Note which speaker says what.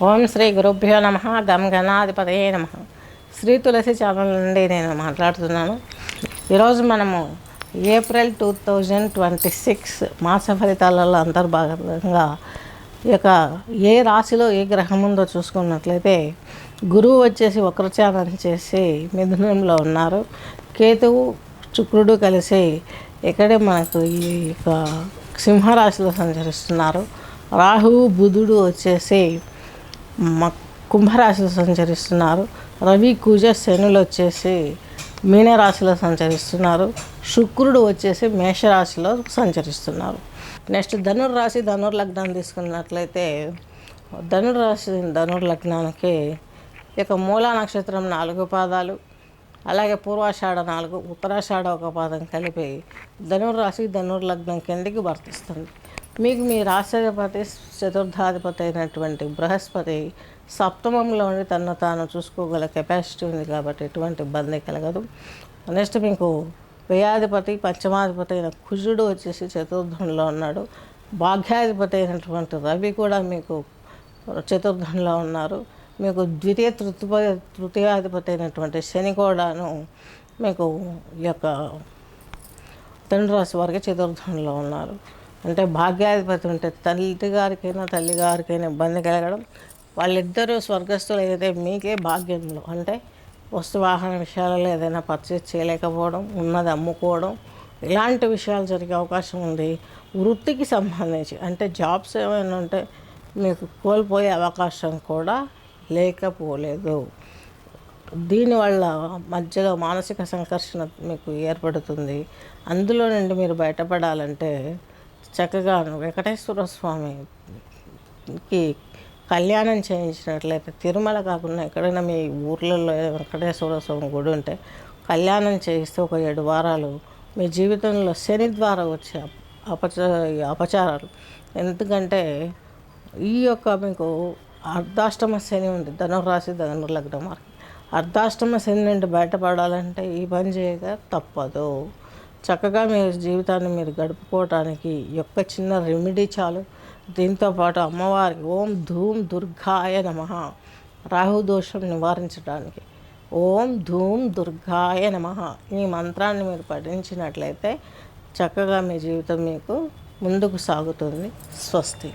Speaker 1: ఓం శ్రీ గురుభ్యో నమ. గం గణాధిపతయే నమ. శ్రీ తులసి ఛానల్ నుండి నేను మాట్లాడుతున్నాను. ఈరోజు మనము ఏప్రిల్ 2026 మాస ఫలితాలలో అంతర్భాగంగా ఈ యొక్క ఏ రాశిలో ఏ గ్రహం ఉందో చూసుకున్నట్లయితే గురువు వచ్చేసి వక్రచారం చేసి మిథునంలో ఉన్నారు. కేతువు శుక్రుడు కలిసి ఇక్కడే మనకు ఈ యొక్క సింహరాశిలో సంచరిస్తున్నారు. రాహువు బుధుడు వచ్చేసి కుంభరాశిలో సంచరిస్తున్నారు. రవి కుజ శనులు వచ్చేసి మీనరాశిలో సంచరిస్తున్నారు. శుక్రుడు వచ్చేసి మేషరాశిలో సంచరిస్తున్నారు. నెక్స్ట్ ధనుర్రాశి ధనుర్లగ్నాన్ని తీసుకున్నట్లయితే ధనుర్లగ్నానికి ఇక మూలా నక్షత్రం 4 పాదాలు, అలాగే పూర్వాషాఢ 4, ఉత్తరాషాఢ 1 పాదం కలిపి ధనుర్రాశి ధనుర్లగ్నం కిందికి వర్తిస్తుంది. మీకు మీ రాష్ట్రాధిపతి చతుర్థాధిపతి అయినటువంటి బృహస్పతి సప్తమంలో ఉండి తను తాను చూసుకోగల కెపాసిటీ ఉంది కాబట్టి ఎటువంటి ఇబ్బంది కలగదు. నెక్స్ట్ మీకు వ్యయాధిపతి పంచమాధిపతి అయిన కుజుడు వచ్చేసి చతుర్థంలో ఉన్నాడు. భాగ్యాధిపతి అయినటువంటి రవి కూడా మీకు చతుర్థంలో ఉన్నారు. మీకు తృతీయాధిపతి అయినటువంటి శని కూడాను మీకు ఈ యొక్క ధనురాశి వారికి చతుర్థంలో ఉన్నారు. అంటే భాగ్యాధిపతి ఉంటే తల్లి గారికైనా ఇబ్బంది కలగడం, వాళ్ళిద్దరూ స్వర్గస్థులు అయితే మీకే భాగ్యంలో అంటే వస్తువాహన విషయాలలో ఏదైనా పర్చేజ్ చేయలేకపోవడం, ఉన్నది అమ్ముకోవడం, ఇలాంటి విషయాలు జరిగే అవకాశం ఉంది. వృత్తికి సంబంధించి అంటే జాబ్స్ ఏమైనా ఉంటే మీకు కోల్పోయే అవకాశం కూడా లేకపోలేదు. దీనివల్ల మధ్యలో మానసిక సంఘర్షణ మీకు ఏర్పడుతుంది. అందులో నుండి మీరు బయటపడాలంటే చక్కగా వెంకటేశ్వర స్వామికి కళ్యాణం చేయించినట్లయితే తిరుమల కాకుండా ఎక్కడైనా మీ ఊర్లలో వెంకటేశ్వర స్వామి గుడి ఉంటే కళ్యాణం చేయిస్తే ఒక 7 వారాలు మీ జీవితంలో శని ద్వారా వచ్చే అపచారాలు, ఎందుకంటే ఈ యొక్క మీకు అర్ధాష్టమ శని ఉంది ధనుర్రాశి ధనుర్లగ్నం వారికి. అర్ధాష్టమ శని నుండి బయటపడాలంటే ఈ పని చేయక తప్పదు. చక్కగా మీ జీవితాన్ని మీరు గడుపుకోవటానికి యొక్క చిన్న రెమెడీ చాలు. దీంతోపాటు అమ్మవారికి ఓం ధూమ్ దుర్గాయ నమః రాహు దోషం నివారించడానికి ఓం ధూమ్ దుర్గాయ నమః ఈ మంత్రాన్ని మీరు పఠించినట్లయితే చక్కగా మీ జీవితం మీకు ముందుకు సాగుతుంది. స్వస్తి.